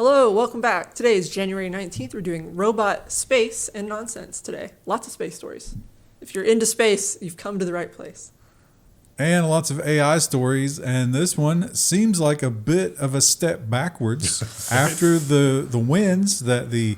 Hello, welcome back. Today is January 19th. We're doing robot space and nonsense today. Lots of space stories. If you're into space, you've come to the right place. And lots of AI stories, and this one seems like a bit of a step backwards after the wins that the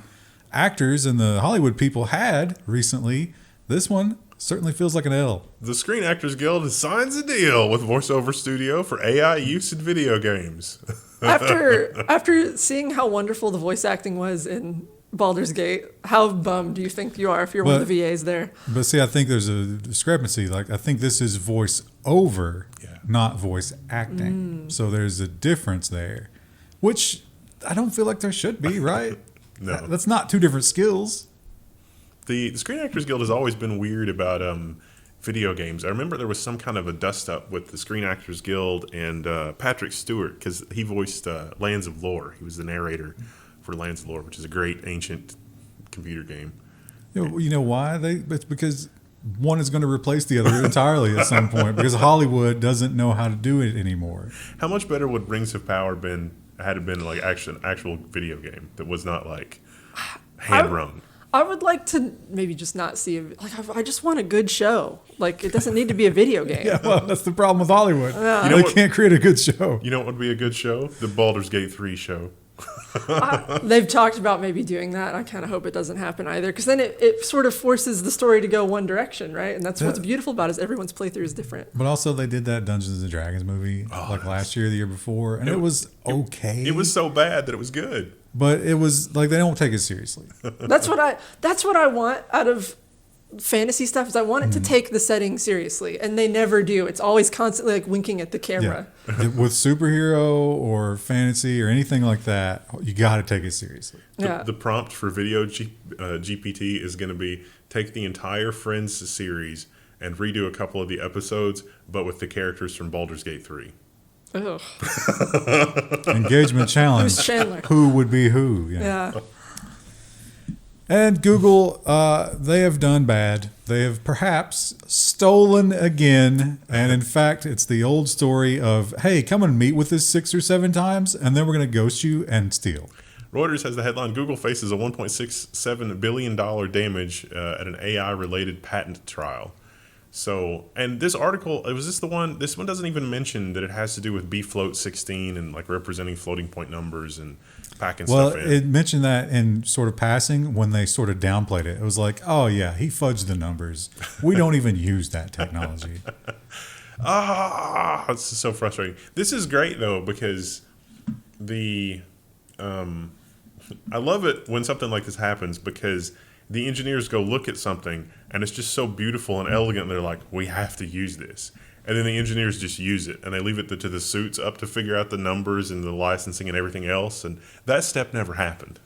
actors and the Hollywood people had recently. This one certainly feels like an L. The Screen Actors Guild signs a deal with Voiceover Studio for AI use in video games. After seeing how wonderful the voice acting was in Baldur's Gate, how bummed do you think you are if you're one of the VAs there? But see, I think there's a discrepancy. Like, I think this is voice over, not voice acting. So there's a difference there, which I don't feel like there should be, right? No. That's not two different skills. The Screen Actors Guild has always been weird about video games. I remember there was some kind of a dust-up with the Screen Actors Guild and Patrick Stewart, because he voiced Lands of Lore. He was the narrator for Lands of Lore, which is a great ancient computer game. You know why? It's because one is going to replace the other entirely at some point, because Hollywood doesn't know how to do it anymore. How much better would Rings of Power had it been like an actual video game that was not like hand-run? I would like to maybe just not see I just want a good show. Like, it doesn't need to be a video game. Yeah, well, that's the problem with Hollywood. They can't create a good show. You know what would be a good show? The Baldur's Gate 3 show. They've talked about maybe doing that. I kind of hope it doesn't happen either, because then it sort of forces the story to go one direction, right? And that's what's beautiful about it, is everyone's playthrough is different. But also, they did that Dungeons and Dragons movie last year, the year before, and it was okay. It was so bad that it was good. But it was like, they don't take it seriously. That's what I want out of fantasy stuff, is I want it to take the setting seriously, and they never do. It's always constantly like winking at the camera. Yeah. With superhero or fantasy or anything like that, you got to take it seriously. The prompt for video GPT is going to be, take the entire Friends series and redo a couple of the episodes, but with the characters from Baldur's Gate 3. Ugh. Engagement challenge. Who's Chandler? Who would be who? Yeah. And Google, they have done bad. They have perhaps stolen again. And in fact, it's the old story of, hey, come and meet with us 6 or 7 times, and then we're going to ghost you and steal. Reuters has the headline, Google faces a $1.67 billion damage at an AI-related patent trial. So, and this article, this one doesn't even mention that it has to do with B-Float 16 and like representing floating point numbers and packing stuff in. Well, it mentioned that in sort of passing when they sort of downplayed it. It was like, oh yeah, he fudged the numbers. We don't even use that technology. It's so frustrating. This is great though, because I love it when something like this happens, because the engineers go look at something and it's just so beautiful and elegant, and they're like, we have to use this. And then the engineers just use it, and they leave it to the suits up to figure out the numbers and the licensing and everything else. And that step never happened.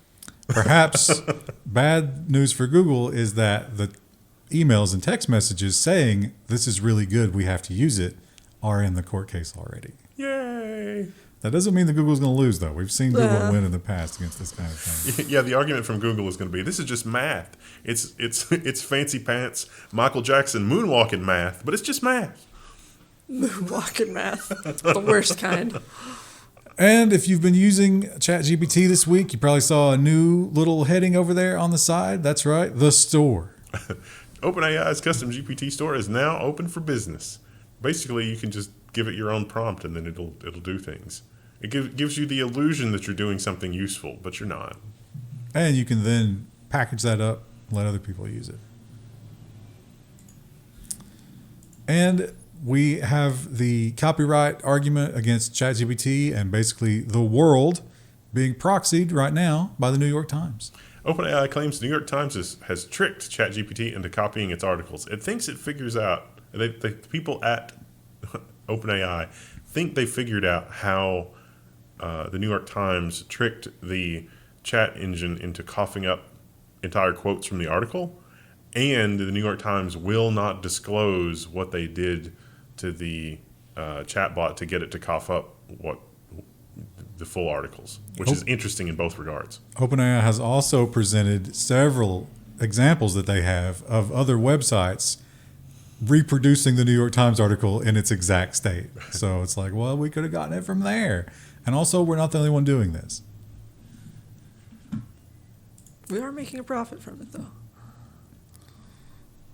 Perhaps bad news for Google is that the emails and text messages saying this is really good, we have to use it, are in the court case already. Yay! That doesn't mean that Google's going to lose, though. We've seen Google win in the past against this kind of thing. Yeah, the argument from Google is going to be, this is just math. It's fancy pants, Michael Jackson moonwalking math, but it's just math. Moonwalking math. The worst kind. And if you've been using ChatGPT this week, you probably saw a new little heading over there on the side. That's right, the store. OpenAI's custom GPT store is now open for business. Basically, you can just give it your own prompt, and then it'll do things. It gives you the illusion that you're doing something useful, but you're not. And you can then package that up, let other people use it. And we have the copyright argument against ChatGPT and basically the world being proxied right now by the New York Times. OpenAI claims the New York Times has tricked ChatGPT into copying its articles. It thinks it figures out, the people at OpenAI think they figured out how the New York Times tricked the chat engine into coughing up entire quotes from the article, and the New York Times will not disclose what they did to the chatbot to get it to cough up the full articles, which is interesting in both regards. OpenAI has also presented several examples that they have of other websites reproducing the New York Times article in its exact state. So it's like, well, we could have gotten it from there. And also, we're not the only one doing this. We are making a profit from it, though.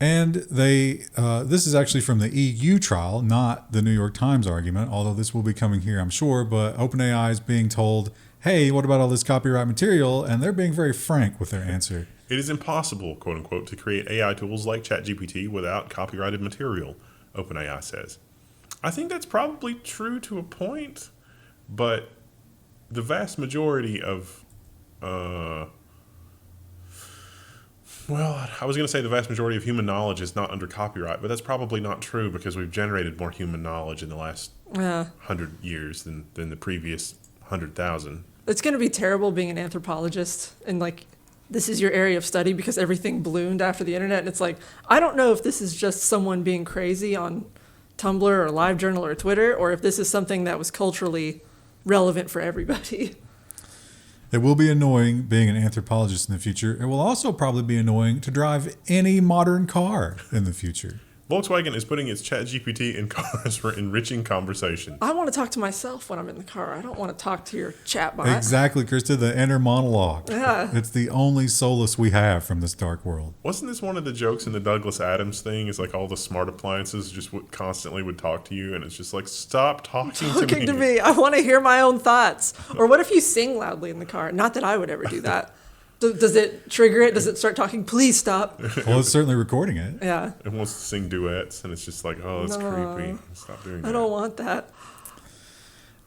And this is actually from the EU trial, not the New York Times argument, although this will be coming here, I'm sure. But OpenAI is being told, hey, what about all this copyright material? And they're being very frank with their answer. It is impossible, quote unquote, to create AI tools like ChatGPT without copyrighted material, OpenAI says. I think that's probably true to a point, but the vast majority of well, I was going to say the vast majority of human knowledge is not under copyright, but that's probably not true because we've generated more human knowledge in the last 100 years than the previous 100,000. It's going to be terrible being an anthropologist and like this is your area of study because everything ballooned after the internet. And it's like, I don't know if this is just someone being crazy on Tumblr or LiveJournal or Twitter, or if this is something that was culturally relevant for everybody. It will be annoying being an anthropologist in the future. It will also probably be annoying to drive any modern car in the future. Volkswagen is putting its ChatGPT in cars for enriching conversations. I want to talk to myself when I'm in the car. I don't want to talk to your chatbot. Exactly, Krista, the inner monologue. Yeah. It's the only solace we have from this dark world. Wasn't this one of the jokes in the Douglas Adams thing? It's like all the smart appliances just constantly would talk to you, and it's just like, stop talking to me. I want to hear my own thoughts. Or what if you sing loudly in the car? Not that I would ever do that. Does it trigger it? Does it start talking? Please stop. Well, it's certainly recording it. Yeah. It wants to sing duets, and it's just like, oh, it's creepy. Stop doing that. I don't want that.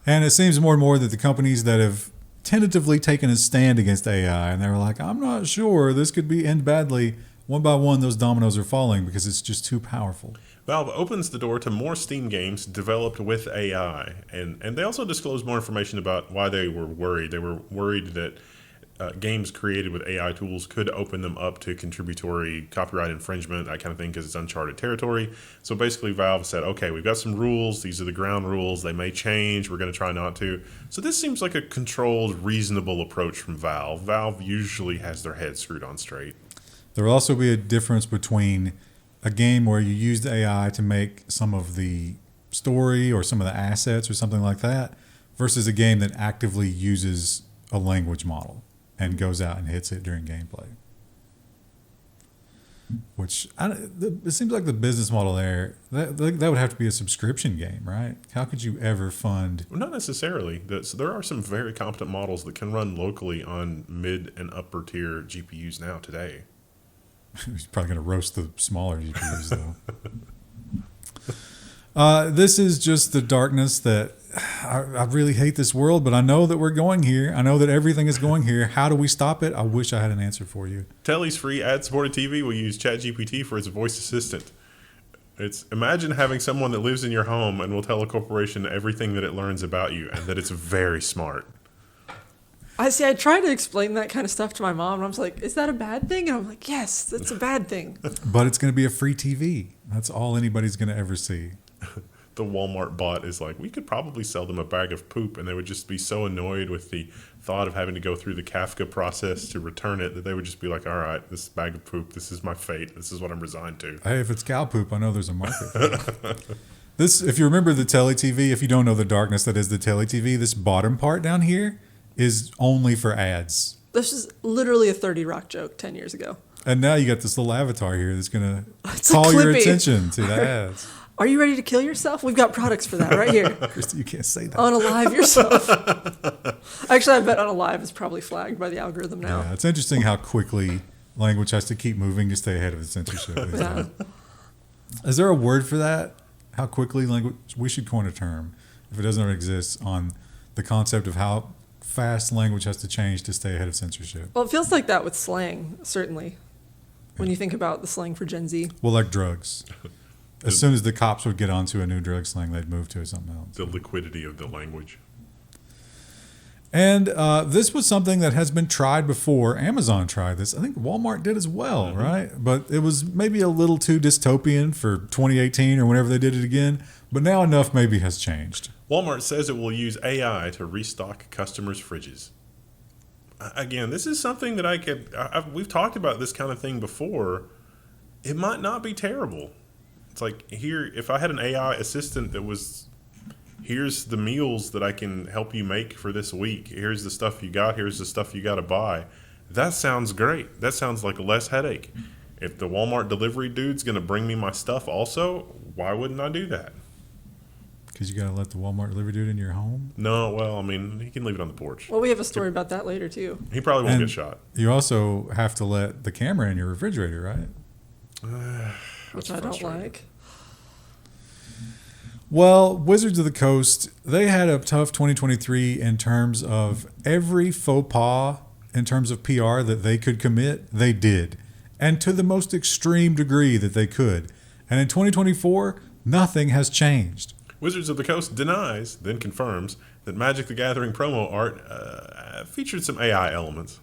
And it seems more and more that the companies that have tentatively taken a stand against AI, and they were like, I'm not sure, this could end badly. One by one, those dominoes are falling because it's just too powerful. Valve opens the door to more Steam games developed with AI. And they also disclosed more information about why they were worried. They were worried that games created with AI tools could open them up to contributory copyright infringement, that kind of thing, because it's uncharted territory. So basically Valve said, okay, we've got some rules. These are the ground rules. They may change. We're going to try not to. So this seems like a controlled, reasonable approach from Valve. Valve usually has their head screwed on straight. There will also be a difference between a game where you used AI to make some of the story or some of the assets or something like that versus a game that actively uses a language model and goes out and hits it during gameplay. Which, it seems like the business model there, that would have to be a subscription game, right? How could you ever fund... Well, not necessarily. So there are some very competent models that can run locally on mid and upper tier GPUs now today. He's probably going to roast the smaller GPUs, though. This is just the darkness that I really hate this world, but I know that we're going here. I know that everything is going here. How do we stop it? I wish I had an answer for you. Telly's free ad-supported TV will use ChatGPT for its voice assistant. Imagine having someone that lives in your home and will tell a corporation everything that it learns about you and that it's very smart. I tried to explain that kind of stuff to my mom, and I was like, is that a bad thing? And I'm like, yes, that's a bad thing. But it's going to be a free TV. That's all anybody's going to ever see. The Walmart bot is like, we could probably sell them a bag of poop, and they would just be so annoyed with the thought of having to go through the Kafka process to return it that they would just be like, all right, this bag of poop, this is my fate. This is what I'm resigned to. Hey, if it's cow poop, I know there's a market for it. This, if you remember the Telly TV, if you don't know the darkness that is the Telly TV, this bottom part down here is only for ads. This is literally a 30 Rock joke 10 years ago. And now you got this little avatar here that's going to call your attention to the ads. Are you ready to kill yourself? We've got products for that right here. Krista, you can't say that. Unalive yourself. Actually, I bet unalive is probably flagged by the algorithm now. Yeah, it's interesting how quickly language has to keep moving to stay ahead of the censorship. Yeah. Is there a word for that? How quickly language... We should coin a term, if it doesn't exist, on the concept of how fast language has to change to stay ahead of censorship. Well, it feels like that with slang, certainly, when you think about the slang for Gen Z. Well, like drugs. As soon as the cops would get onto a new drug slang, they'd move to something else. The liquidity of the language. And this was something that has been tried before. Amazon tried this. I think Walmart did as well, right? But it was maybe a little too dystopian for 2018 or whenever they did it again. But now enough maybe has changed. Walmart says it will use AI to restock customers' fridges. Again, this is something that we've talked about this kind of thing before. It might not be terrible. It's like, here, if I had an AI assistant that was, here's the meals that I can help you make for this week. Here's the stuff you got. Here's the stuff you got to buy. That sounds great. That sounds like a less headache. If the Walmart delivery dude's going to bring me my stuff also, why wouldn't I do that? Because you got to let the Walmart delivery dude in your home. No, well, I mean, he can leave it on the porch. Well, we have a story about that later, too. He probably won't And get shot. You also have to let the camera in your refrigerator, right? Which I don't frustrating. like. Well, Wizards of the Coast, they had a tough 2023 in terms of every faux pas in terms of PR that they could commit, they did. And to the most extreme degree that they could. And in 2024, nothing has changed. Wizards of the Coast denies, then confirms, that Magic the Gathering promo art featured some AI elements.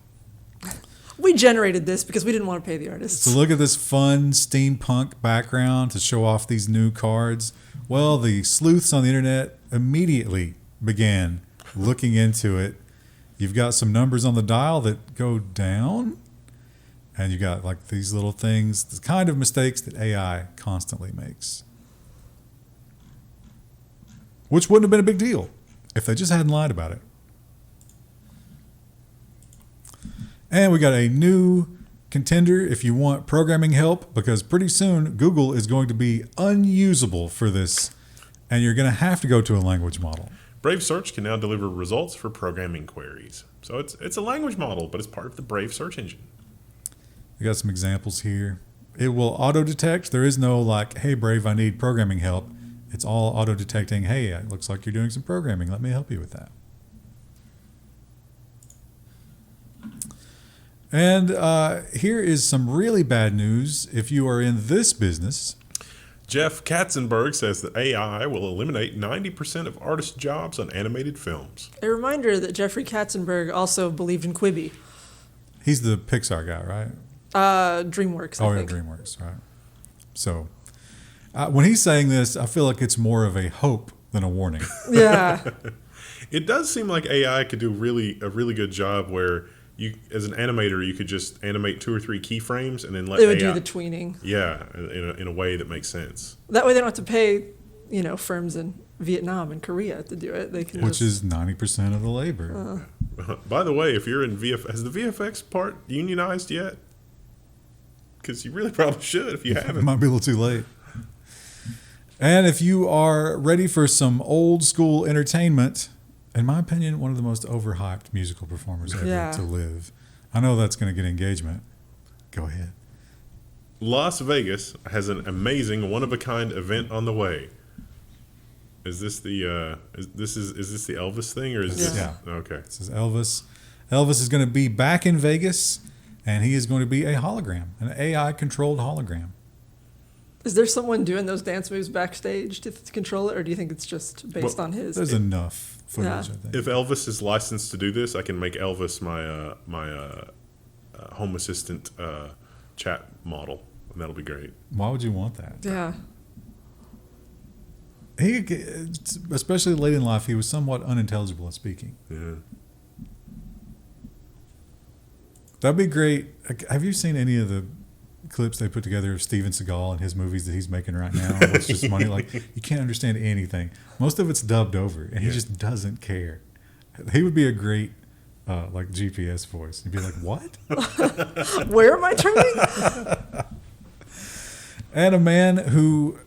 We generated this because we didn't want to pay the artists. So look at this fun steampunk background to show off these new cards. Well, the sleuths on the internet immediately began looking into it. You've got some numbers on the dial that go down, and you got like these little things, the kind of mistakes that AI constantly makes. Which wouldn't have been a big deal if they just hadn't lied about it. And we got a new contender if you want programming help, because pretty soon Google is going to be unusable for this, and you're going to have to go to a language model. Brave Search can now deliver results for programming queries. So it's a language model, but it's part of the Brave search engine. We got some examples here. It will auto-detect. There is no like, hey, Brave, I need programming help. It's all auto-detecting, hey, it looks like you're doing some programming. Let me help you with that. And here is some really bad news if you are in this business. Jeff Katzenberg says that AI will eliminate 90% of artist jobs on animated films. A reminder that Jeffrey Katzenberg also believed in Quibi. He's the Pixar guy, right? DreamWorks, Oh, I yeah, think. DreamWorks, right. So when he's saying this, I feel like it's more of a hope than a warning. Yeah. It does seem like AI could do a really good job where you, as an animator, you could just animate 2 or 3 keyframes and then let They would AI do the tweening. Yeah, in a way that makes sense. That way they don't have to pay, firms in Vietnam and Korea to do it. They can Which just, is 90% of the labor. By the way, if you're in has the VFX part unionized yet? Because you really probably should if you It haven't. might be a little too late. And if you are ready for some old school entertainment, in my opinion, one of the most overhyped musical performers ever Yeah. to live. I know that's going to get engagement. Go ahead. Las Vegas has an amazing one-of-a-kind event on the way. Is this the is this the Elvis thing, or is this? Yeah. Okay. This is Elvis. Elvis is going to be back in Vegas, and he is going to be a hologram, an AI-controlled hologram. Is there someone doing those dance moves backstage to control it, or do you think it's just based on his? There's enough footage, Yeah. I think. If Elvis is licensed to do this, I can make Elvis my home assistant chat model, and that'll be great. Why would you want that? Yeah. He, especially late in life, he was somewhat unintelligible at speaking. Yeah. That'd be great. Have you seen any of the clips they put together of Steven Seagal and his movies that he's making right now? It's just money. Like, you can't understand anything. Most of it's dubbed over, and he Yeah. just doesn't care. He would be a great GPS voice. You'd be like, what? Where am I turning? And a man who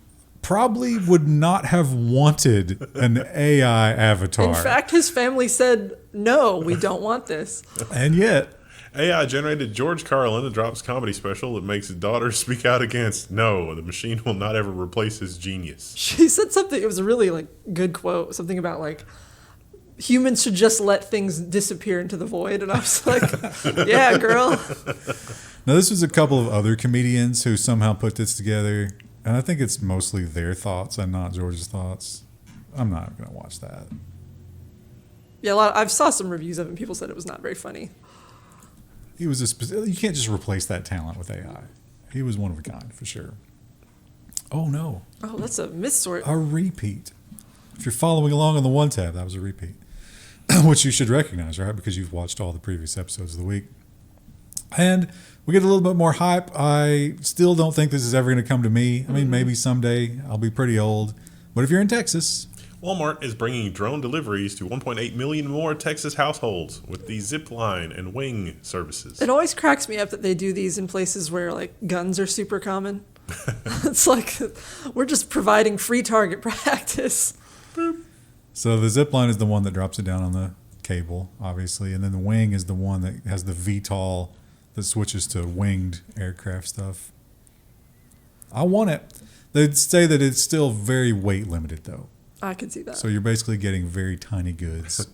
probably would not have wanted an AI avatar. In fact, his family said, no, we don't want this. And yet, AI generated George Carlin drops comedy special that makes his daughter speak out against no, the machine will not ever replace his genius. She said something, it was a really good quote, something about humans should just let things disappear into the void. And I was like, yeah, girl. now this was a couple of other comedians who somehow put this together. And I think it's mostly their thoughts and not George's thoughts. I'm not going to watch that. Yeah, I've saw some reviews of it and people said it was not very funny. He was you can't just replace that talent with AI. He was one of a kind, for sure. Oh, no. Oh, that's a missort. A repeat. If you're following along on the one tab, that was a repeat. Which you should recognize, right? Because you've watched all the previous episodes of the week. And we get a little bit more hype. I still don't think this is ever going to come to me. I mean, maybe someday. I'll be pretty old. But if you're in Texas, Walmart is bringing drone deliveries to 1.8 million more Texas households with the zipline and wing services. It always cracks me up that they do these in places where like guns are super common. It's like we're just providing free target practice. Boop. So the zip line is the one that drops it down on the cable, obviously, and then the wing is the one that has the VTOL that switches to winged aircraft stuff. I want it. They'd say that it's still very weight limited, though. I can see that. So you're basically getting very tiny goods.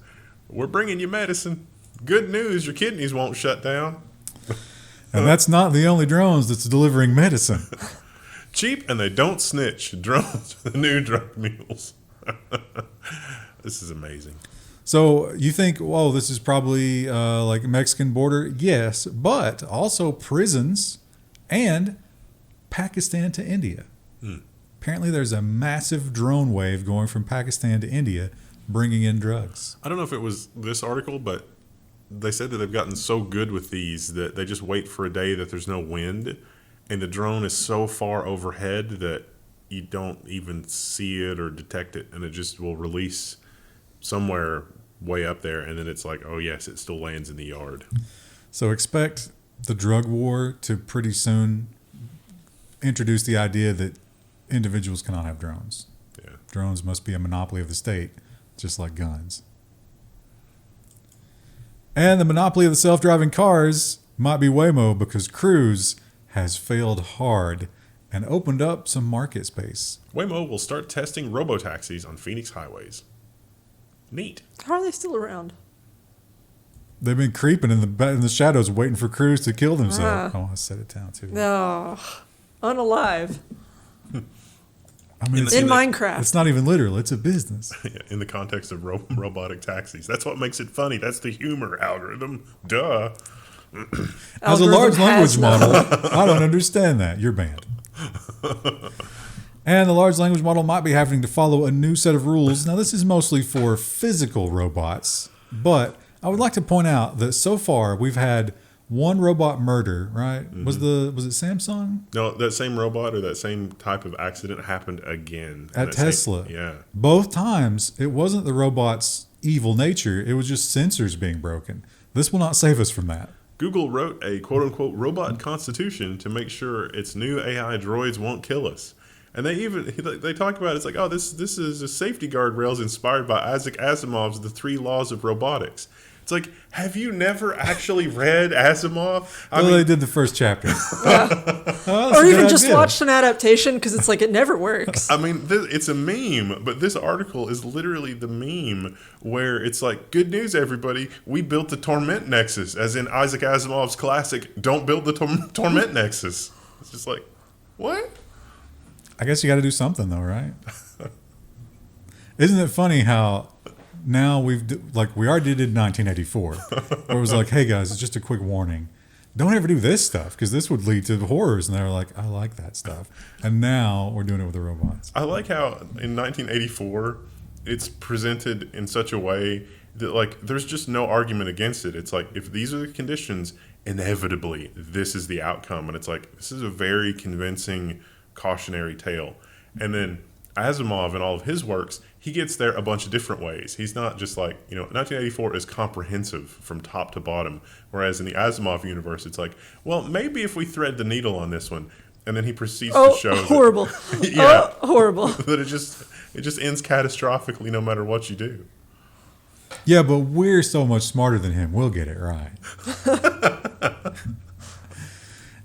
We're bringing you medicine. Good news, your kidneys won't shut down. And that's not the only drones that's delivering medicine. Cheap and they don't snitch. Drones, the new drug mules. This is amazing. So you think, whoa, this is probably like a Mexican border? Yes, but also prisons and Pakistan to India. Apparently there's a massive drone wave going from Pakistan to India bringing in drugs. I don't know if it was this article, but they said that they've gotten so good with these that they just wait for a day that there's no wind, and the drone is so far overhead that you don't even see it or detect it, and it just will release somewhere way up there, and then it's like, oh yes, it still lands in the yard. So expect the drug war to pretty soon introduce the idea that individuals cannot have drones. Yeah. Drones must be a monopoly of the state, just like guns. And the monopoly of the self-driving cars might be Waymo because Cruise has failed hard and opened up some market space. Waymo will start testing robotaxis on Phoenix highways. Neat. How are they still around? They've been creeping in the shadows waiting for Cruise to kill themselves. Oh, I set it down too. No, unalive. I mean, In Minecraft. It's not even literal. It's a business. In the context of robotic taxis. That's what makes it funny. That's the humor algorithm. Duh. As a large language model, I don't understand that. You're banned. And the large language model might be having to follow a new set of rules. Now, this is mostly for physical robots, but I would like to point out that so far we've had one robot murder, right? Mm-hmm. Was it Samsung? No, that same robot or that same type of accident happened again. At Tesla. Yeah. Both times, it wasn't the robot's evil nature. It was just sensors being broken. This will not save us from that. Google wrote a quote-unquote robot constitution to make sure its new AI droids won't kill us. And they talk about it's like, oh, this is a safety guardrails inspired by Isaac Asimov's The Three Laws of Robotics. It's like, have you never actually read Asimov? I mean, they did the first chapter. Or even just watched an adaptation because it's like it never works. I mean, it's a meme, but this article is literally the meme where it's like, good news, everybody. We built the Torment Nexus, as in Isaac Asimov's classic, don't build the Torment Nexus. It's just like, what? I guess you got to do something, though, right? Isn't it funny how now we already did 1984, where it was like, hey, guys, it's just a quick warning. Don't ever do this stuff because this would lead to horrors. And they were like, I like that stuff. And now we're doing it with the robots. I like how in 1984, it's presented in such a way that, like, there's just no argument against it. It's like, if these are the conditions, inevitably, this is the outcome. And it's like, this is a very convincing cautionary tale. And then Asimov in all of his works, he gets there a bunch of different ways. He's not just like, 1984 is comprehensive from top to bottom. Whereas in the Asimov universe, it's like, well, maybe if we thread the needle on this one. And then he proceeds to show horrible. That, yeah, horrible. that it just ends catastrophically no matter what you do. Yeah, but we're so much smarter than him. We'll get it right.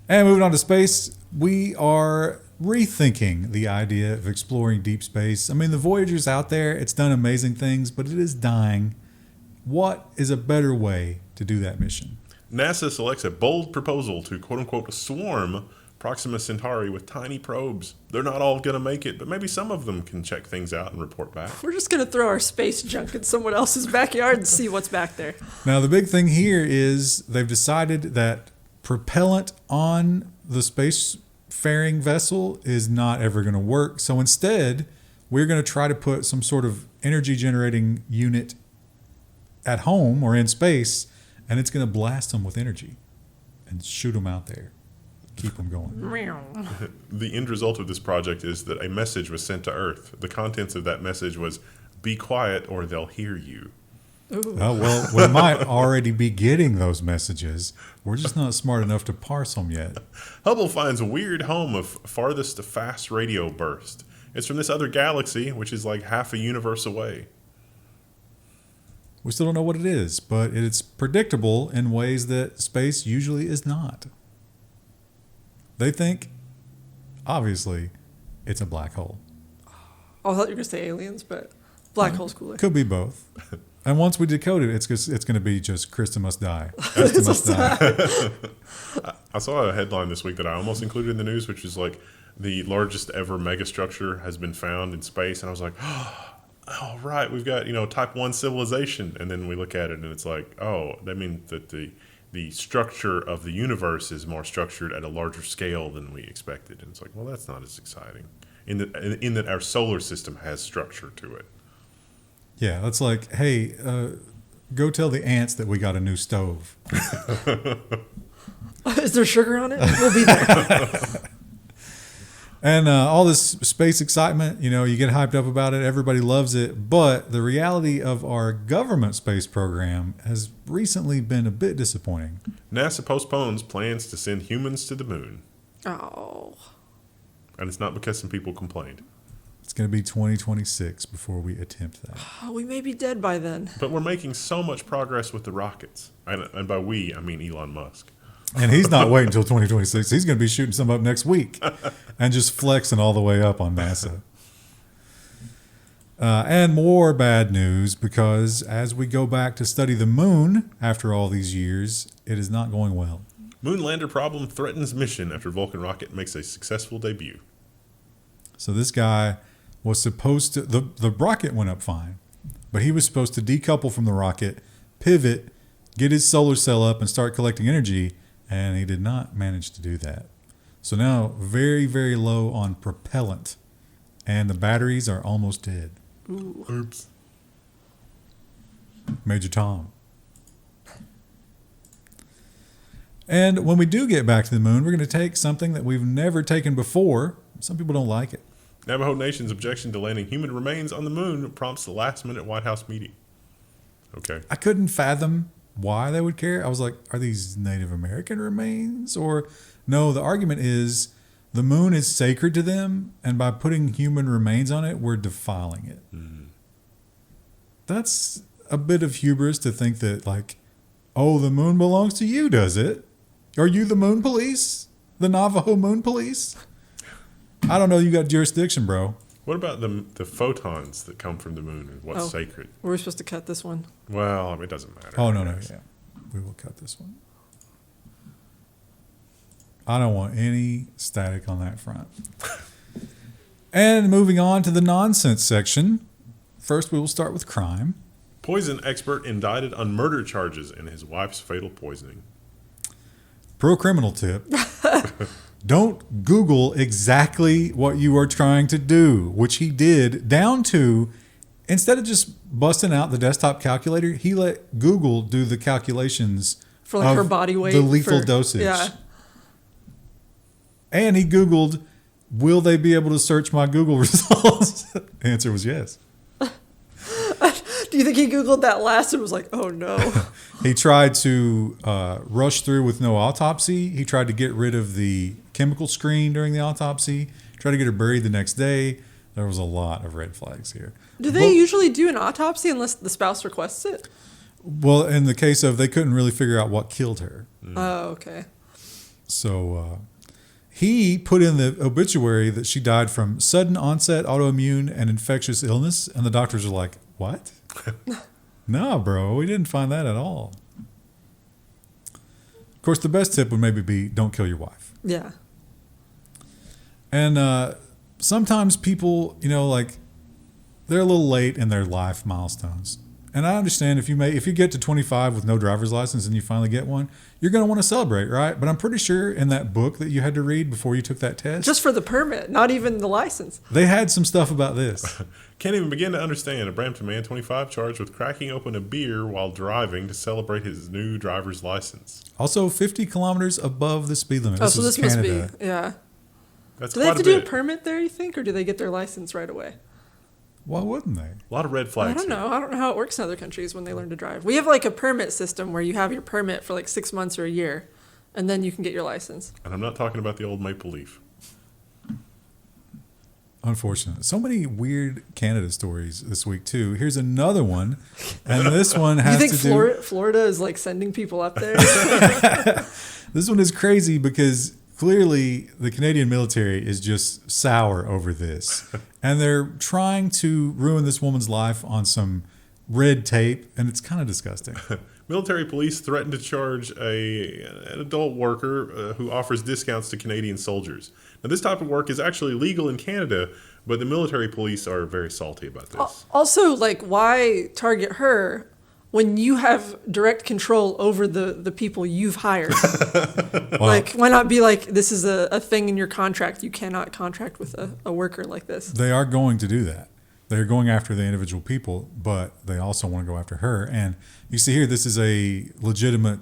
And moving on to space, we are rethinking the idea of exploring deep space. I mean, the Voyager's out there. It's done amazing things, but it is dying. What is a better way to do that mission? NASA selects a bold proposal to quote-unquote swarm Proxima Centauri with tiny probes. They're not all going to make it, but maybe some of them can check things out and report back. We're just going to throw our space junk in someone else's backyard and see what's back there. Now, the big thing here is they've decided that propellant on the spacefaring vessel is not ever going to work. So instead, we're going to try to put some sort of energy generating unit at home or in space, and it's going to blast them with energy and shoot them out there. Keep them going. The end result of this project is that a message was sent to Earth. The contents of that message was, Be quiet or they'll hear you. Ooh. Oh, well, we might already be getting those messages. We're just not smart enough to parse them yet. Hubble finds a weird home of farthest fast radio burst. It's from this other galaxy, which is like half a universe away. We still don't know what it is, but it's predictable in ways that space usually is not. They think, obviously, it's a black hole. I thought you were going to say aliens, but black hole's cooler. Could be both. And once we decode it, it's going to be just Krista must die. Krista must die. I saw a headline this week that I almost included in the news, which is like the largest ever megastructure has been found in space. And I was like, oh, right, we've got, type 1 civilization. And then we look at it and it's like, oh, that means that the structure of the universe is more structured at a larger scale than we expected. And it's like, well, that's not as exciting in that our solar system has structure to it. Yeah, that's like, hey, go tell the ants that we got a new stove. Is there sugar on it? We'll be there. And all this space excitement, you get hyped up about it. Everybody loves it. But the reality of our government space program has recently been a bit disappointing. NASA postpones plans to send humans to the moon. Oh. And it's not because some people complained. It's going to be 2026 before we attempt that. Oh, we may be dead by then. But we're making so much progress with the rockets. And by we, I mean Elon Musk. And he's not waiting until 2026. He's going to be shooting some up next week and just flexing all the way up on NASA. And more bad news, because as we go back to study the moon after all these years, it is not going well. Moon lander problem threatens mission after Vulcan rocket makes a successful debut. So this guy was supposed to, the rocket went up fine, but he was supposed to decouple from the rocket, pivot, get his solar cell up and start collecting energy, and he did not manage to do that. So now very, very low on propellant, and the batteries are almost dead. Ooh. Oops. Major Tom. And when we do get back to the moon, we're going to take something that we've never taken before. Some people don't like it. Navajo Nation's objection to landing human remains on the moon prompts the last-minute White House meeting. Okay. I couldn't fathom why they would care. I was like, are these Native American remains? Or no, the argument is the moon is sacred to them, and by putting human remains on it, we're defiling it. Mm-hmm. That's a bit of hubris to think that, like, oh, the moon belongs to you, does it? Are you the moon police? The Navajo moon police? I don't know. You got jurisdiction, bro. What about the photons that come from the moon and what's sacred? Were we supposed to cut this one? Well, I mean, it doesn't matter. Oh, no. Yeah. We will cut this one. I don't want any static on that front. And moving on to the nonsense section. First, we will start with crime. Poison expert indicted on murder charges in his wife's fatal poisoning. Pro-criminal tip. Don't Google exactly what you are trying to do, which he did, down to, instead of just busting out the desktop calculator, he let Google do the calculations For like her body weight. the lethal dosage. Yeah. And he Googled, will they be able to search my Google results? The answer was yes. Do you think he Googled that last and was like, oh no? He tried to rush through with no autopsy. He tried to get rid of the chemical screen during the autopsy. Tried to get her buried the next day. There was a lot of red flags here. Do they usually do an autopsy unless the spouse requests it? Well, in the case of they couldn't really figure out what killed her. Oh, okay. So he put in the obituary that she died from sudden onset autoimmune and infectious illness. And the doctors are like, what? No, bro, we didn't find that at all. Of course, the best tip would maybe be don't kill your wife. Yeah. And sometimes people, like they're a little late in their life milestones. And I understand if you get to 25 with no driver's license and you finally get one, you're going to want to celebrate, right? But I'm pretty sure in that book that you had to read before you took that test, Just for the permit, not even the license. they had some stuff about this. Can't even begin to understand a Brampton man, 25, charged with cracking open a beer while driving to celebrate his new driver's license. Also, 50 kilometers above the speed limit. So was this must Canada. be, yeah. That's Do they have quite to a do a bit. permit there, you think, or do they get their license right away? Why wouldn't they? A lot of red I flags. don't know. I don't know how it works in other countries when they learn to drive. We have like a permit system where you have your permit for like 6 months or a year, and then you can get your license. And I'm not talking about the old Maple Leaf. Unfortunate. So many weird Canada stories this week too. Here's another one, and this one has You think to do. Florida is like sending people up there? This one is crazy because clearly the Canadian military is just sour over this, and they're trying to ruin this woman's life on some red tape, and it's kind of disgusting. Military police threatened to charge an adult worker who offers discounts to Canadian soldiers. Now, this type of work is actually legal in Canada, but the military police are very salty about this. Also, like, why target her when you have direct control over the people you've hired? Like, why not be like, this is a thing in your contract. You cannot contract with a worker like this. They are going to do that. They're going after the individual people, but they also want to go after her. And you see here, this is a legitimate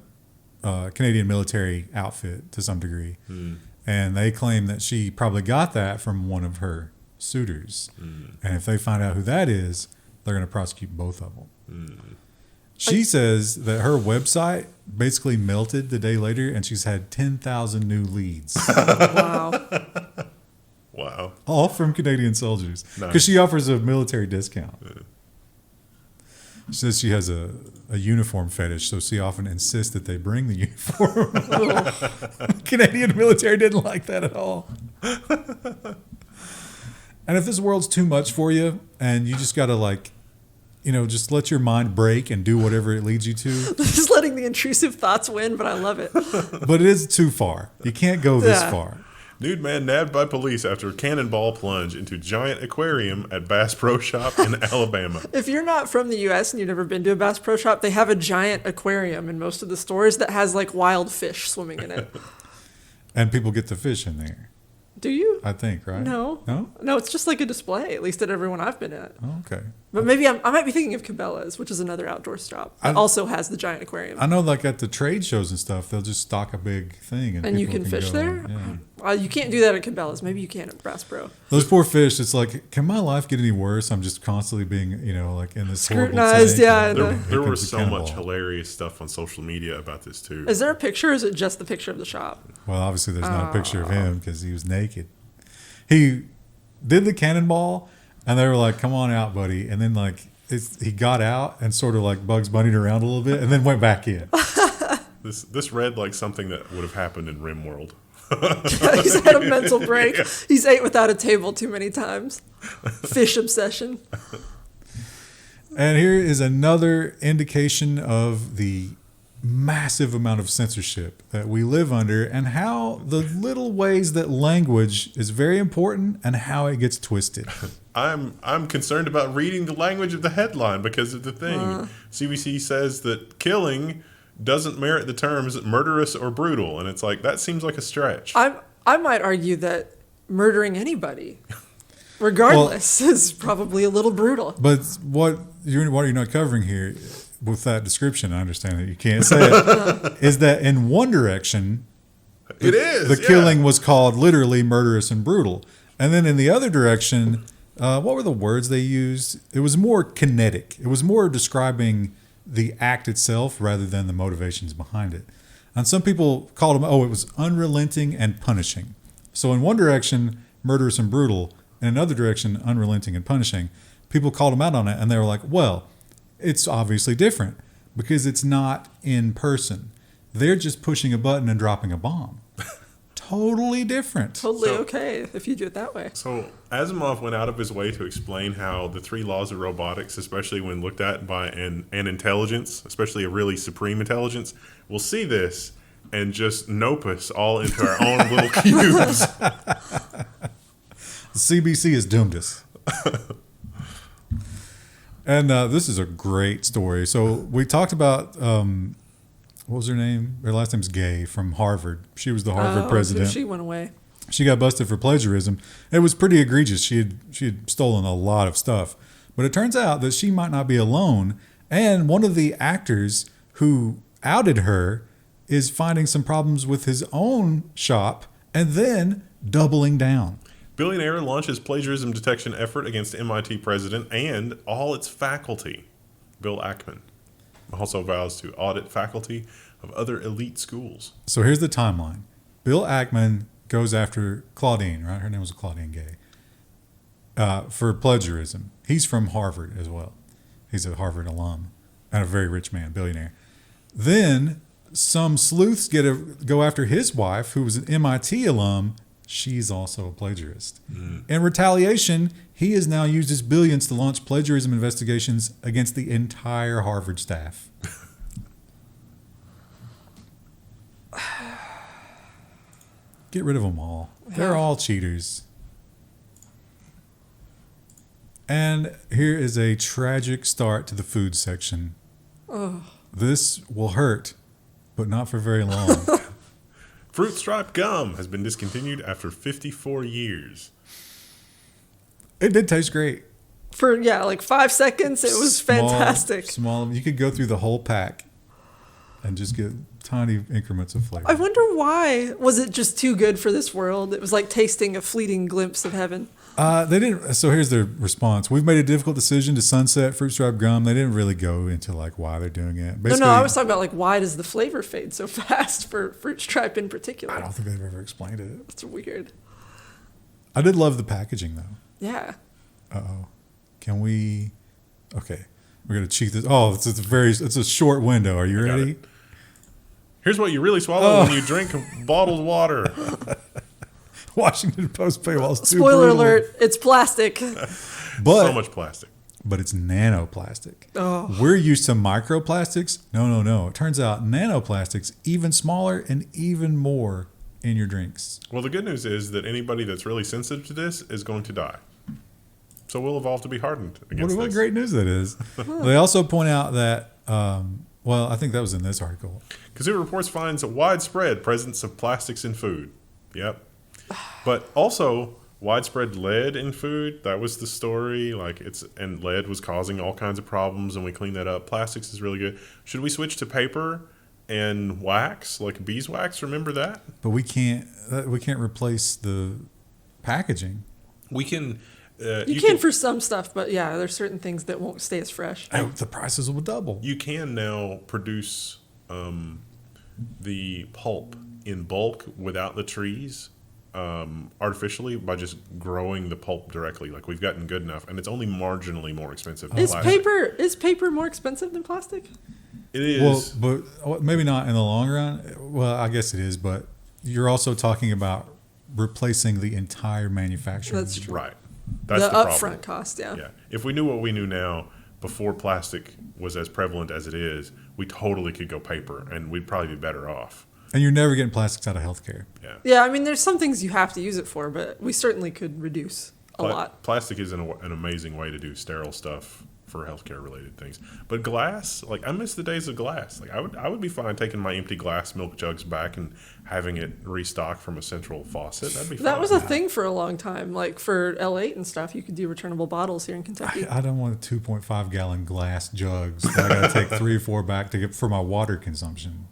Canadian military outfit to some degree. And they claim that she probably got that from one of her suitors. And if they find out who that is, they're going to prosecute both of them. She says that her website basically melted the day later, and she's had 10,000 new leads. Wow. Wow. All from Canadian soldiers. Because Nice. she offers a military discount. She says she has a uniform fetish, so she often insists that they bring the uniform. Canadian military didn't like that at all. And if this world's too much for you and you just got to like, you know, just let your mind break and do whatever it leads you to. Just letting the intrusive thoughts win, but I love it. But it is too far. You can't go this Yeah. far. Nude man nabbed by police after cannonball plunge into giant aquarium at Bass Pro Shop in Alabama. If you're not from the U.S. and you've never been to a Bass Pro Shop, they have a giant aquarium in most of the stores that has like wild fish swimming in it. And people get the fish in there, Do you? I think, right? No. No? No, it's just like a display, at least at everyone I've been at. Oh, okay. But maybe I might be thinking of Cabela's, which is another outdoor shop that also has the giant aquarium. I know, like at the trade shows and stuff, they'll just stock a big thing, And you people can fish go there? and- You can't do that at Cabela's. Maybe you can at Bass Pro. Those poor fish. It's like, can my life get any worse? I'm just constantly being, you know, like in this horrible Scrutinized, tank. yeah, And There, the- there here was comes a so much cannonball. hilarious stuff on social media about this too. Is there a picture or is it just the picture of the shop? Well, obviously, there's not a picture of him because he was naked. He did the cannonball, and they were like, "Come on out, buddy." And then like he got out and sort of like Bugs Bunnied around a little bit, and then went back in. This read like something that would have happened in RimWorld. He's had a mental break. He's ate without a table too many times. Fish obsession. And here is another indication of the massive amount of censorship that we live under and how the little ways that language is very important and how it gets twisted. I'm concerned about reading the language of the headline because of the thing. CBC says that killing doesn't merit the terms murderous or brutal, and it's like that seems like a stretch. I might argue that murdering anybody, regardless, is probably a little brutal. But what you're not covering here with that description, I understand that you can't say it, is that in one direction, It is the killing was called literally murderous and brutal. And then in the other direction, what were the words they used? It was more kinetic. It was more describing the act itself rather than the motivations behind it. And some people called them, it was unrelenting and punishing. So in one direction, murderous and brutal. In another direction, unrelenting and punishing. People called them out on it, and they were like, well, it's obviously different because it's not in person. They're just pushing a button and dropping a bomb. Totally different. Totally So- okay if you do it that way. So Asimov went out of his way to explain how the three laws of robotics, especially when looked at by an intelligence, especially a really supreme intelligence, will see this and just nope us all into our own little cubes. The CBC has doomed us. And this is a great story. So we talked about, what was her name? Her last name's Gay from Harvard. She was the Harvard president. She went away. She got busted for plagiarism. It was pretty egregious. She had stolen a lot of stuff. But it turns out that she might not be alone. And one of the actors who outed her is finding some problems with his own shop and then doubling down. Billionaire launches plagiarism detection effort against MIT president and all its faculty. Bill Ackman also vows to audit faculty of other elite schools. So here's the timeline. Bill Ackman goes after Claudine, right? Her name was Claudine Gay, for plagiarism. He's from Harvard as well. He's a Harvard alum and a very rich man, billionaire. Then some sleuths go after his wife, who was an MIT alum. She's also a plagiarist. In retaliation, he has now used his billions to launch plagiarism investigations against the entire Harvard staff. Get rid of them all. They're all cheaters. And here is a tragic start to the food section. Oh. This will hurt, but not for very long. Fruit Stripe gum has been discontinued after 54 years. It did taste great. For, like 5 seconds, it was fantastic. Small. You could go through the whole pack and just get tiny increments of flavor. I wonder why. Was it just too good for this world? It was like tasting a fleeting glimpse of heaven. They didn't. So here's their response. We've made a difficult decision to sunset Fruit Stripe gum. They didn't really go into like why they're doing it. No, I was talking about like why does the flavor fade so fast for Fruit Stripe in particular? I don't think they've ever explained it. It's weird. I did love the packaging though. Yeah. Uh-oh. Can we? Okay, we're gonna cheat this. Oh, it's a short window. Are you ready? It. Here's what you really swallow when you drink bottled water. Washington Post paywall. Spoiler alert, it's plastic. But so much plastic. But it's nanoplastic. Oh. We're used to microplastics. No. It turns out nanoplastics, even smaller and even more in your drinks. Well, the good news is that anybody that's really sensitive to this is going to die. So we'll evolve to be hardened against this. What great news that is. They also point out that, I think that was in this article. Consumer Reports finds a widespread presence of plastics in food. Yep. But also widespread lead in food. That was the story. And lead was causing all kinds of problems, and we cleaned that up. Plastics is really good. Should we switch to paper and wax, like beeswax? Remember that? But we can't replace the packaging. We can. You can for some stuff, but yeah, there's certain things that won't stay as fresh. The prices will double. You can now produce the pulp in bulk without the trees. Artificially by just growing the pulp directly. Like we've gotten good enough, and it's only marginally more expensive than plastic. Is paper more expensive than plastic? It is. Well, but maybe not in the long run. Well, I guess it is, but you're also talking about replacing the entire manufacturing. That's true. Right. That's the problem. upfront cost, yeah. Yeah. If we knew what we knew now before plastic was as prevalent as it is, we totally could go paper, and we'd probably be better off. And you're never getting plastics out of healthcare. Yeah. Yeah, I mean, there's some things you have to use it for, but we certainly could reduce a lot. Plastic is an amazing way to do sterile stuff for healthcare related things. But glass, I miss the days of glass. I would be fine taking my empty glass milk jugs back and having it restocked from a central faucet. That'd be fine. That was a thing for a long time. Like for L8 and stuff, you could do returnable bottles here in Kentucky. I don't want 2.5 gallon glass jugs that I got to take 3 or 4 back to get for my water consumption.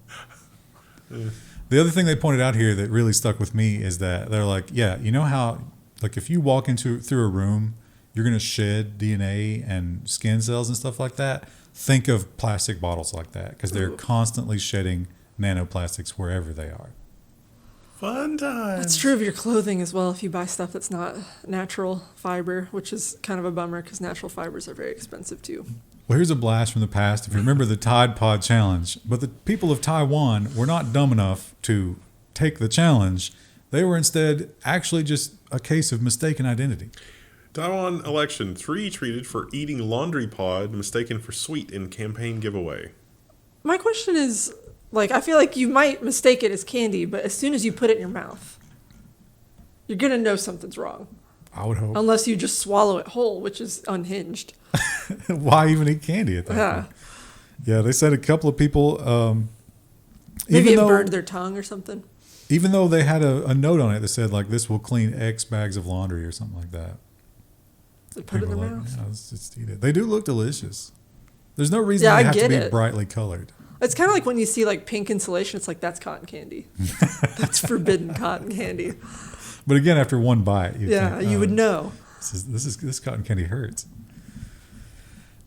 The other thing they pointed out here that really stuck with me is that they're like, yeah, you know how, if you walk through a room, you're going to shed DNA and skin cells and stuff like that. Think of plastic bottles like that because they're constantly shedding nanoplastics wherever they are. Fun time. That's true of your clothing as well if you buy stuff that's not natural fiber, which is kind of a bummer because natural fibers are very expensive too. Well, here's a blast from the past. If you remember the Tide Pod Challenge, but the people of Taiwan were not dumb enough to take the challenge. They were instead actually just a case of mistaken identity. Taiwan election, 3 treated for eating laundry pod mistaken for sweet in campaign giveaway. My question is, I feel like you might mistake it as candy, but as soon as you put it in your mouth, you're going to know something's wrong. I would hope. Unless you just swallow it whole, which is unhinged. Why even eat candy at that point? Yeah, they said a couple of people... Maybe it burned their tongue or something. Even though they had a note on it that said, this will clean X bags of laundry or something like that. They put it in their mouth. Yeah, let's just eat it. They do look delicious. There's no reason they have to be brightly colored. It's kind of like when you see pink insulation. It's that's cotton candy. That's forbidden cotton candy. But again, after one bite, you Yeah, think, you would know. this cotton candy hurts.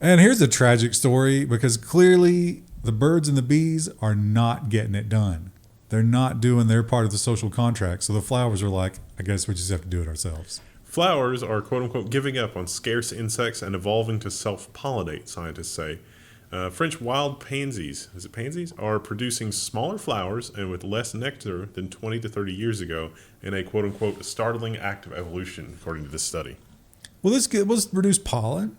And here's a tragic story because clearly the birds and the bees are not getting it done. They're not doing their part of the social contract. So the flowers are like, I guess we just have to do it ourselves. Flowers are quote unquote giving up on scarce insects and evolving to self-pollinate, scientists say. French wild pansies, is it pansies, are producing smaller flowers and with less nectar than 20 to 30 years ago in a quote unquote startling act of evolution, according to this study. Well, this will produce pollen.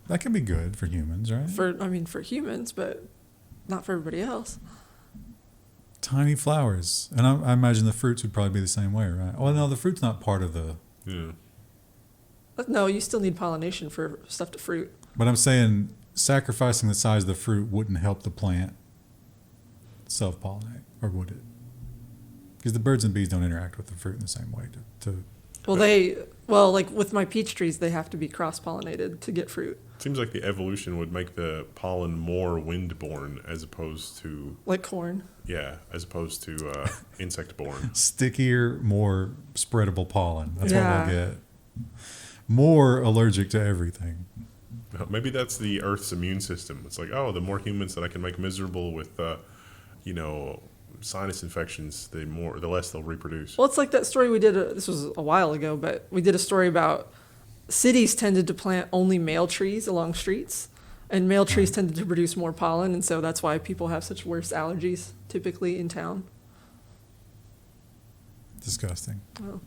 That can be good for humans, right? For humans, but not for everybody else. Tiny flowers. And I imagine the fruits would probably be the same way, right? Well, no, the fruit's not part of the... Yeah. But no, you still need pollination for stuff to fruit. But I'm saying sacrificing the size of the fruit wouldn't help the plant self-pollinate, or would it? Because the birds and bees don't interact with the fruit in the same way. Like with my peach trees, they have to be cross-pollinated to get fruit. Seems like the evolution would make the pollen more wind-borne as opposed to... Like corn. Yeah, as opposed to insect-borne. Stickier, more spreadable pollen. That's Yeah. what we'll get. More allergic to everything. Maybe that's the Earth's immune system. It's like, oh, the more humans that I can make miserable with, sinus infections, the less they'll reproduce. Well, it's like that story we did. This was a while ago, but we did a story about cities tended to plant only male trees along streets, and male trees tended to produce more pollen, and so that's why people have such worse allergies typically in town. Disgusting. Oh.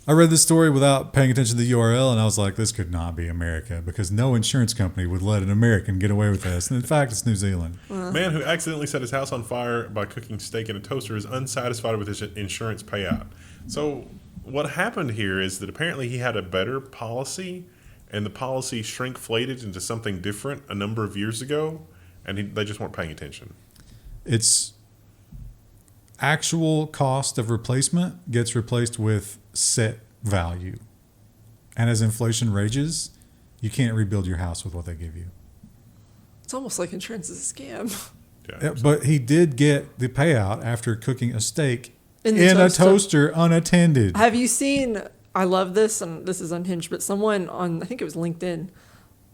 I read this story without paying attention to the URL, and I was like, this could not be America, because no insurance company would let an American get away with this. And in fact, it's New Zealand. Man who accidentally set his house on fire by cooking steak in a toaster is unsatisfied with his insurance payout. So what happened here is that apparently he had a better policy, and the policy shrinkflated into something different a number of years ago, and they just weren't paying attention. Its actual cost of replacement gets replaced with set value. And as inflation rages, you can't rebuild your house with what they give you. It's almost like insurance is a scam. Yeah, But he did get the payout after cooking a steak In the in a toaster. toaster unattended. Have you seen, I love this, and this is unhinged, but someone on, I think it was LinkedIn,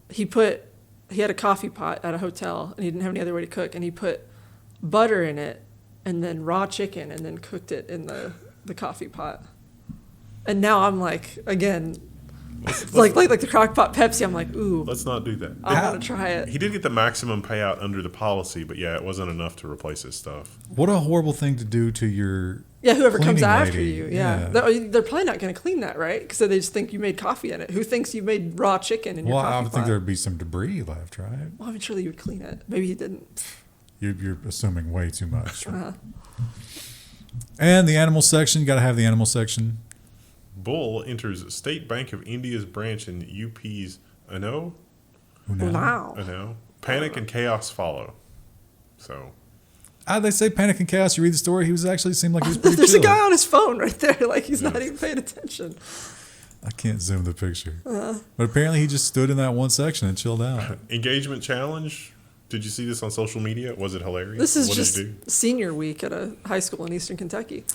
he had a coffee pot at a hotel, and he didn't have any other way to cook, and he put butter in it, and then raw chicken, and then cooked it in the coffee pot. And now I'm like, again, like the crock pot Pepsi, I'm like, ooh, Let's not do that. I want to try it. He did get the maximum payout under the policy, but yeah, it wasn't enough to replace his stuff. What a horrible thing to do to your Yeah, whoever comes cleaning after lady. you. Yeah. They're probably not going to clean that, right? Because they just think you made coffee in it. Who thinks you made raw chicken in your Well, coffee I pot? would think there would be some debris left, right? Well, I'm sure you would clean it. Maybe he didn't. You're assuming way too much. Uh-huh. And the animal section, got to have the animal section. Bull enters State Bank of India's branch in UP's Unnao. Wow. Panic and chaos follow. So They say panic and chaos. You read the story. He seemed like he was pretty There's chill. a guy on his phone right there. Like, he's not even paying attention. I can't zoom the picture. But apparently he just stood in that one section and chilled out. engagement challenge. Did you see this on social media? Was it hilarious? This is What just did you do? senior week at a high school in Eastern Kentucky.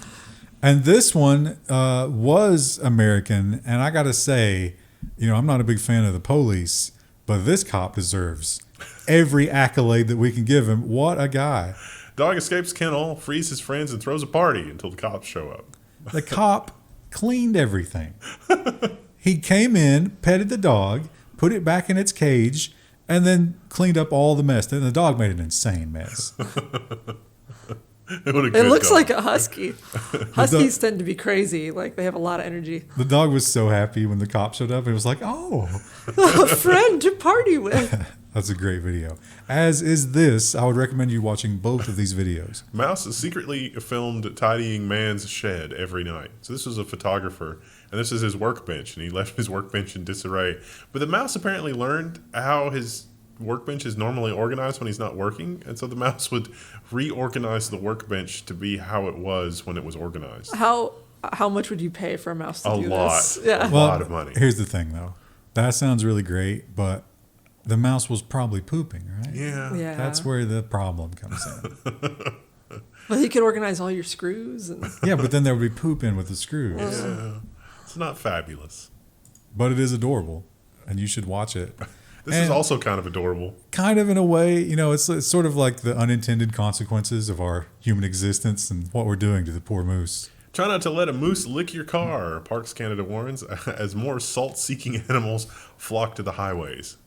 And this one was American. And I got to say, I'm not a big fan of the police, but this cop deserves every accolade that we can give him. What a guy. Dog escapes kennel, frees his friends, and throws a party until the cops show up. The cop cleaned everything. He came in, petted the dog, put it back in its cage, and then cleaned up all the mess. And the dog made an insane mess. What a It good looks dog. like a husky. Huskies tend to be crazy. Like, they have a lot of energy. The dog was so happy when the cop showed up. It was like, oh, A friend to party with. that's a great video. As is this. I would recommend you watching both of these videos. Mouse secretly filmed tidying man's shed every night. So this was a photographer, and this is his workbench, and he left his workbench in disarray. But the mouse apparently learned how his workbench is normally organized when he's not working, and so the mouse would reorganize the workbench to be how it was when it was organized. How much would you pay for a mouse to A do lot. this? Yeah. A lot of money. Here's the thing, though. That sounds really great, but the mouse was probably pooping, right? Yeah. Yeah. That's where the problem comes in. Well, he could organize all your screws. And Yeah, but then there would be poop in with the screws. Yeah. It's not fabulous. But it is adorable, and you should watch it. This is And- also kind of adorable. Kind of in a way, it's sort of like the unintended consequences of our human existence and what we're doing to the poor moose. Try not to let a moose lick your car, Parks Canada warns, as more salt-seeking animals flock to the highways.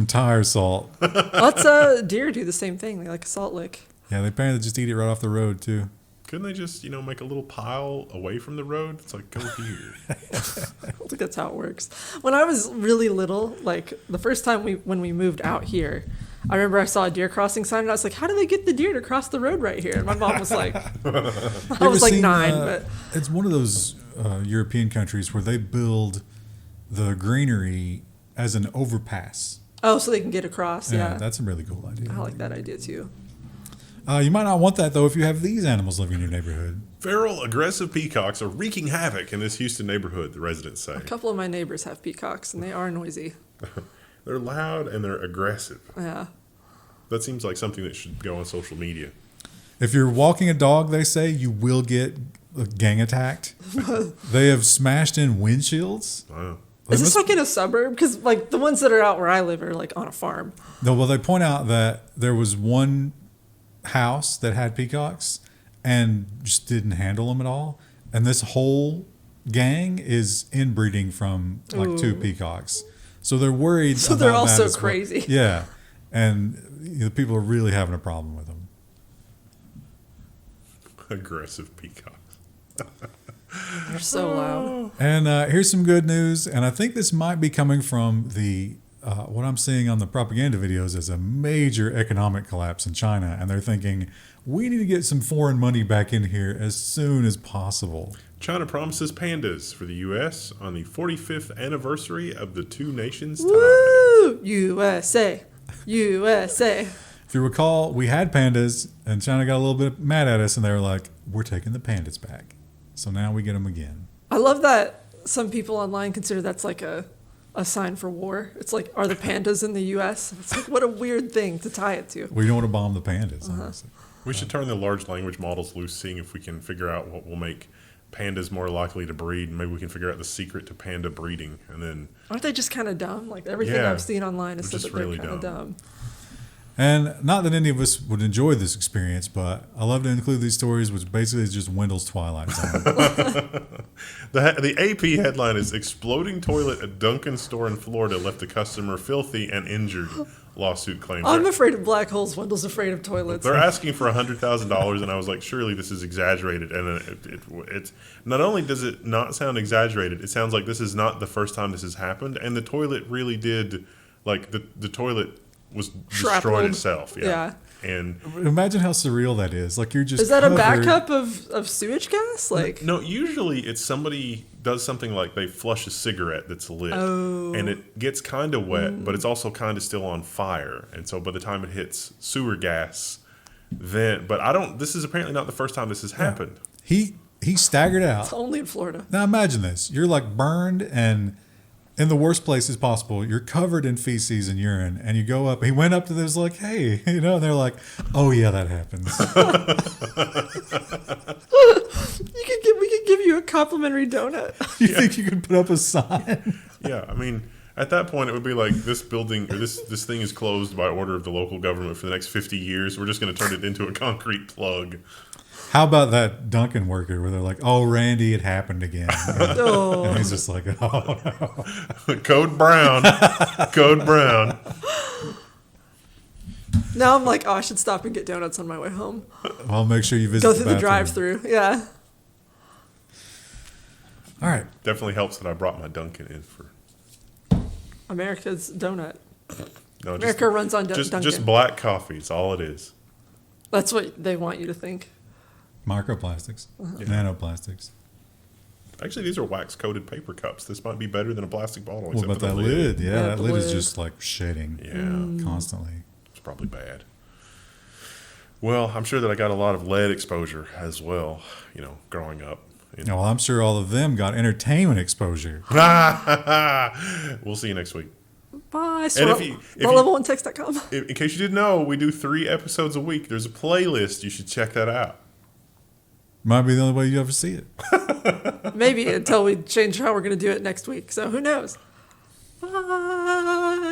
Tire salt. lots deer do the same thing. They like a salt lick. Yeah, they apparently just eat it right off the road, too. Couldn't they just, make a little pile away from the road? It's like, go here. I don't think that's how it works. When I was really little, like the first time when we moved out here, I remember I saw a deer crossing sign and I was like, how do they get the deer to cross the road right here? And my mom was like, I was like 9, but It's one of those European countries where they build the greenery as an overpass. oh, so they can get across. Yeah. That's a really cool idea. I like that idea too. You might not want that, though, if you have these animals living in your neighborhood. Feral, aggressive peacocks are wreaking havoc in this Houston neighborhood, the residents say. A couple of my neighbors have peacocks and they are noisy. They're loud and they're aggressive. Yeah. That seems like something that should go on social media. If you're walking a dog, they say, you will get gang attacked. They have smashed in windshields. Wow. Is this like in a suburb? Because like the ones that are out where I live are like on a farm. No, well, they point out that there was one house that had peacocks and just didn't handle them at all. And this whole gang is inbreeding from like 2 peacocks. So they're worried. So they're about that also as well. crazy. Yeah. And people are really having a problem with them. Aggressive peacocks. They're so loud. And here's some good news. And I think this might be coming from the what I'm seeing on the propaganda videos is a major economic collapse in China. And they're thinking, we need to get some foreign money back in here as soon as possible. China promises pandas for the U.S. on the 45th anniversary of the two nations' ties. Woo! USA. USA. If you recall, we had pandas, and China got a little bit mad at us, and they were like, we're taking the pandas back. So now we get them again. I love that some people online consider that's like a sign for war. It's like, are the pandas in the U.S.? It's like, what a weird thing to tie it to. We don't want to bomb the pandas, honestly. We should turn the large language models loose, seeing if we can figure out what will make pandas more likely to breed. Maybe we can figure out the secret to panda breeding, and then Aren't they just kind of dumb? Like everything Yeah, I've seen online is they're that just they're really kind of dumb. And not that any of us would enjoy this experience, but I love to include these stories, which basically is just Wendell's Twilight Zone. the AP headline is "Exploding Toilet at Dunkin' Store in Florida left a customer filthy and injured." Lawsuit claims. I'm afraid of black holes. Wendell's afraid of toilets. They're asking for $100,000, and I was like, surely this is exaggerated. And it's not only does it not sound exaggerated, it sounds like this is not the first time this has happened. And the toilet really did, like the toilet was destroyed Shrapneled. itself. Yeah. And Imagine how surreal that is. Like you're just Is that a covered- backup of sewage gas? Like, no, usually it's somebody does something like they flush a cigarette that's lit, and it gets kind of wet, but it's also kind of still on fire. And so by the time it hits sewer gas, this is apparently not the first time this has happened. He staggered out. it's only in Florida. Now imagine this. You're like burned and in the worst places possible. You're covered in feces and urine, and you go up. He went up to this like, hey, and they're like, oh yeah, that happens. We could give you a complimentary donut. You think you could put up a sign? Yeah, I mean, at that point, it would be like this building or this thing is closed by order of the local government for the next 50 years. We're just going to turn it into a concrete plug. How about that Dunkin' worker where they're like, oh, Randy, it happened again. Oh. And he's just like, oh, no. Code brown. Code brown. Now I'm like, oh, I should stop and get donuts on my way home. I'll make sure you visit Go through the bathroom. drive-through. Yeah. All right. Definitely helps that I brought my Dunkin' in for. America's donut. No, America runs on just Dunkin'. black coffee. It's all it is. That's what they want you to think. Microplastics, nanoplastics. Actually, these are wax-coated paper cups. This might be better than a plastic bottle. What except about for the that lid? Yeah, Yeah, that the lid is lid. just like shedding Yeah, constantly. it's probably bad. Well, I'm sure that I got a lot of lead exposure as well, growing up. Well, I'm sure all of them got entertainment exposure. We'll see you next week. Bye. And if you- Level1text.com. In case you didn't know, we do 3 episodes a week. There's a playlist. You should check that out. Might be the only way you ever see it. Maybe until we change how we're going to do it next week. So who knows? Bye.